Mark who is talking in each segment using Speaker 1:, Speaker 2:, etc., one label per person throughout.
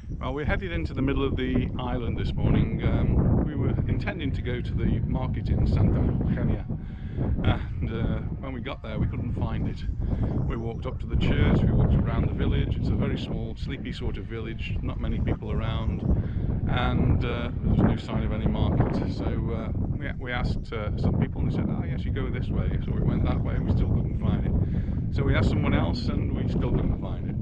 Speaker 1: Well, we're headed into the middle of the island this morning. We were intending to go to the market in Santa Eugenia, and when we got there we couldn't find it. We walked up to the church, we walked around the village. It's a very small, sleepy sort of village, not many people around, and there was no sign of any market. So we asked some people, and they said, oh yes, you go this way. So we went that way and we still couldn't find it. So we asked someone else and we still couldn't find it.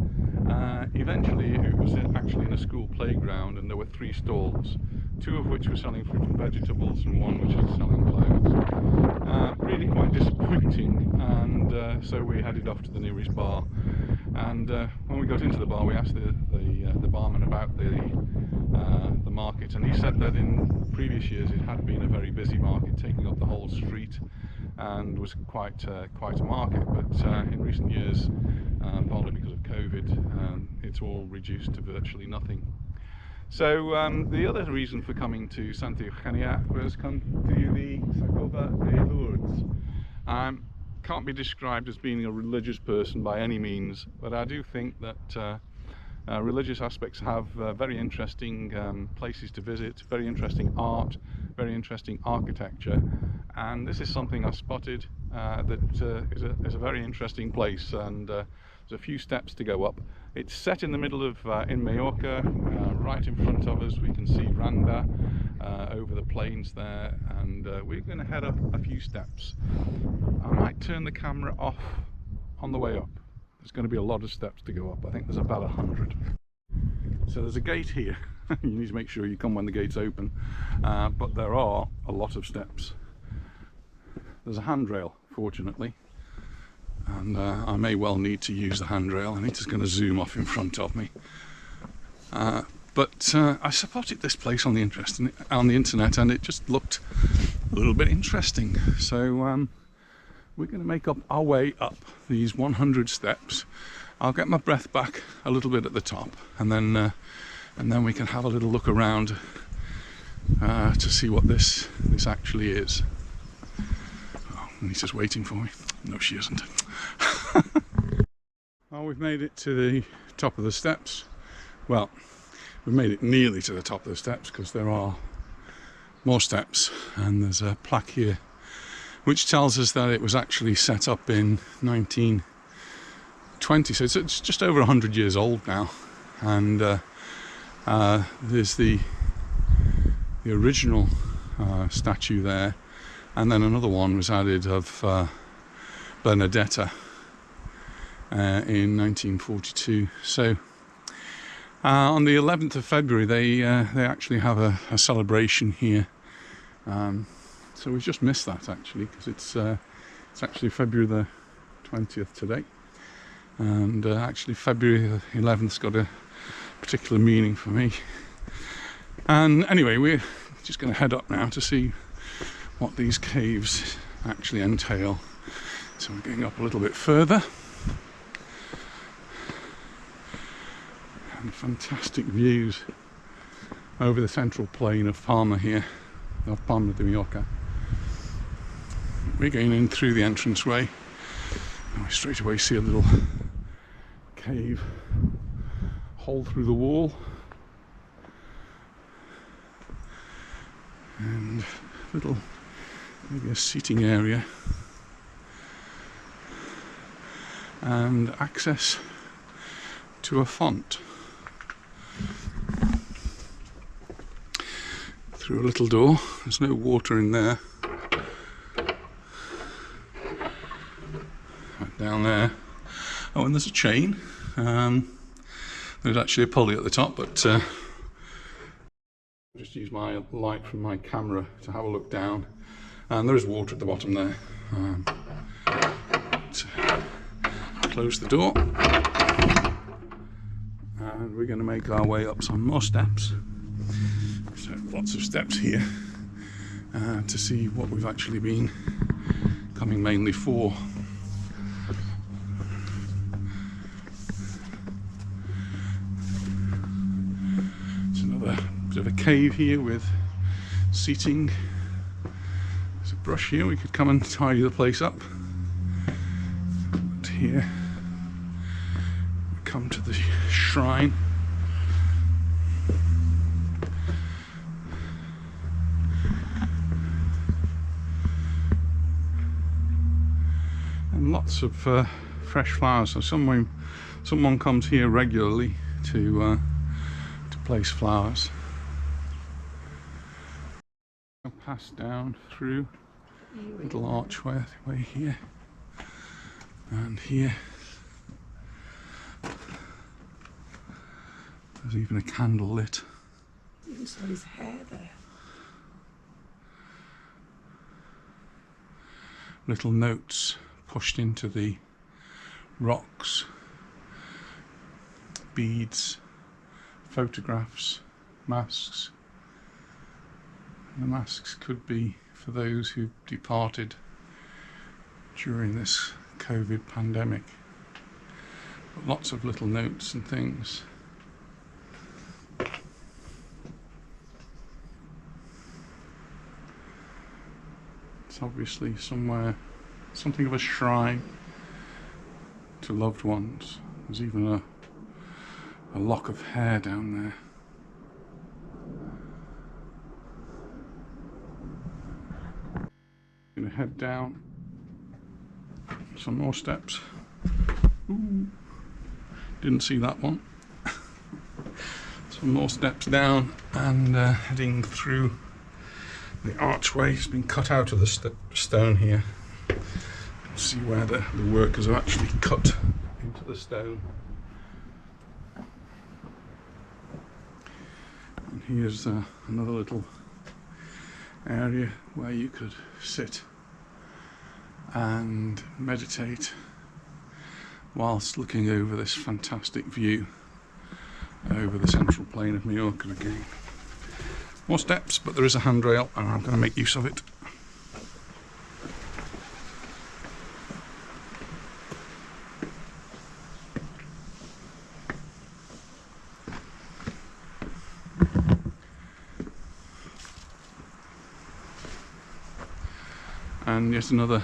Speaker 1: Eventually it was actually in a school playground, and there were 3 stalls, 2 of which were selling fruit and vegetables and 1 which was selling clothes. Really quite disappointing, and so we headed off to the nearest bar, and when we got into the bar we asked the barman about the market, and he said that in previous years it had been a very busy market, taking up the whole street, and was quite a market, but in recent years, partly because of COVID, it's all reduced to virtually nothing. So the other reason for coming to Santa Eugenia was come to the Cueva de Lourdes. Can't be described as being a religious person by any means, but I do think that religious aspects have very interesting places to visit, very interesting art, very interesting architecture, and this is something I spotted that is a very interesting place, and there's a few steps to go up. It's set in the middle of in Mallorca. Right in front of us we can see Randa over the plains there, and we're going to head up a few steps. I might turn the camera off on the way up. There's going to be a lot of steps to go up. I think there's about 100. So there's a gate here. You need to make sure you come when the gate's open, but there are a lot of steps. There's a handrail, fortunately, and I may well need to use the handrail, and it's just going to zoom off in front of me. But I spotted this place on the internet, and it just looked a little bit interesting. So we're going to make up our way up these 100 steps. I'll get my breath back a little bit at the top, and then we can have a little look around to see what this actually is. Oh, Lisa's waiting for me. No, she isn't. Well, we've made it to the top of the steps. Well, we've made it nearly to the top of the steps, because there are more steps, and there's a plaque here which tells us that it was actually set up in 1920, so it's just over 100 years old now, and there's the original statue there, and then another one was added of Bernadetta in 1942. So on the 11th of February they actually have a celebration here. So we've just missed that actually, because it's actually February the 20th today, and actually February the 11th's got a particular meaning for me. And anyway, we're just going to head up now to see what these caves actually entail. So we're going up a little bit further, and fantastic views over the central plain of Palma here, of Palma de Mallorca. We're going in through the entranceway, and we straight away see a little cave hole through the wall, and little, maybe a seating area, and access to a font through a little door. There's no water in there. Right down there. Oh, and there's a chain. There's actually a pulley at the top, but I'll just use my light from my camera to have a look down, and there is water at the bottom there. Close the door, and we're going to make our way up some more steps. So lots of steps here to see what we've actually been coming mainly for. It's another bit of a cave here with seating. There's a brush here, we could come and tidy the place up. But here we come to the shrine. lots of fresh flowers. So someone comes here regularly to place flowers. I'll pass down through a little archway here and here. There's even a candle lit.
Speaker 2: You can see his hair there.
Speaker 1: Little notes pushed into the rocks, beads, photographs, masks. The masks could be for those who departed during this COVID pandemic. But lots of little notes and things. It's obviously somewhere, something of a shrine to loved ones. There's even a lock of hair down there. I'm gonna head down some more steps. Ooh, didn't see that one. Some more steps down and heading through the archway. Has been cut out of the stone here. See where the workers have actually cut into the stone. And here's another little area where you could sit and meditate whilst looking over this fantastic view over the central plain of Mallorca again. More steps, but there is a handrail and I'm going to make use of it. And yet another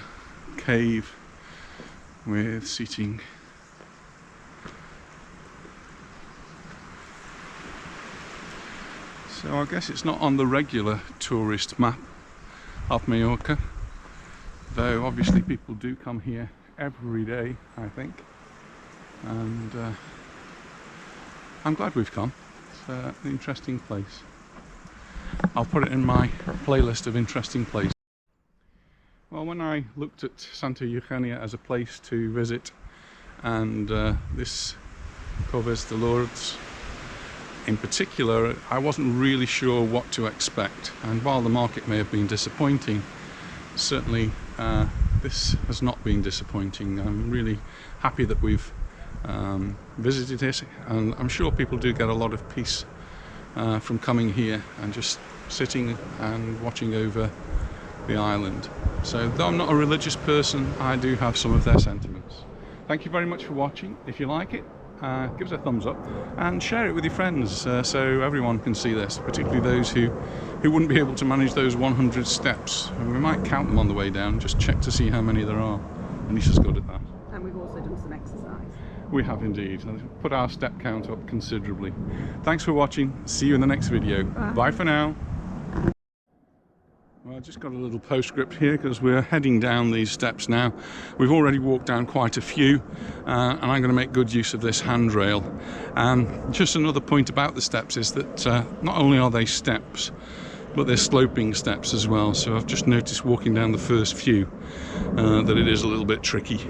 Speaker 1: cave with seating. So I guess it's not on the regular tourist map of Mallorca, though obviously people do come here every day, I think, and I'm glad we've come. It's an interesting place. I'll put it in my playlist of interesting places. Well, when I looked at Santa Eugenia as a place to visit, and this Cueva de Lourdes in particular, I wasn't really sure what to expect. And while the market may have been disappointing, certainly this has not been disappointing. I'm really happy that we've visited it, and I'm sure people do get a lot of peace from coming here and just sitting and watching over the island. So though I'm not a religious person, I do have some of their sentiments. Thank you very much for watching. If you like it, give us a thumbs up and share it with your friends so everyone can see this, particularly those who wouldn't be able to manage those 100 steps. And we might count them on the way down, just check to see how many there are. Anisha's good at that.
Speaker 2: And we've also done some exercise.
Speaker 1: We have indeed. Put our step count up considerably. Thanks for watching. See you in the next video. Bye for now. Well, I just got a little postscript here because we're heading down these steps now. We've already walked down quite a few and I'm going to make good use of this handrail. Just another point about the steps is that not only are they steps, but they're sloping steps as well. So I've just noticed walking down the first few that it is a little bit tricky.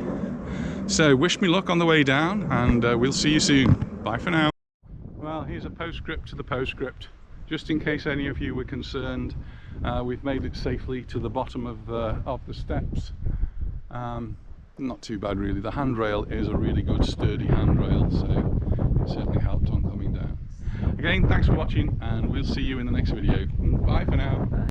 Speaker 1: So wish me luck on the way down, and we'll see you soon. Bye for now. Well, here's a postscript to the postscript. Just in case any of you were concerned, we've made it safely to the bottom of the steps. Not too bad really. The handrail is a really good sturdy handrail, so it certainly helped on coming down. Again, thanks for watching, and we'll see you in the next video. Bye for now.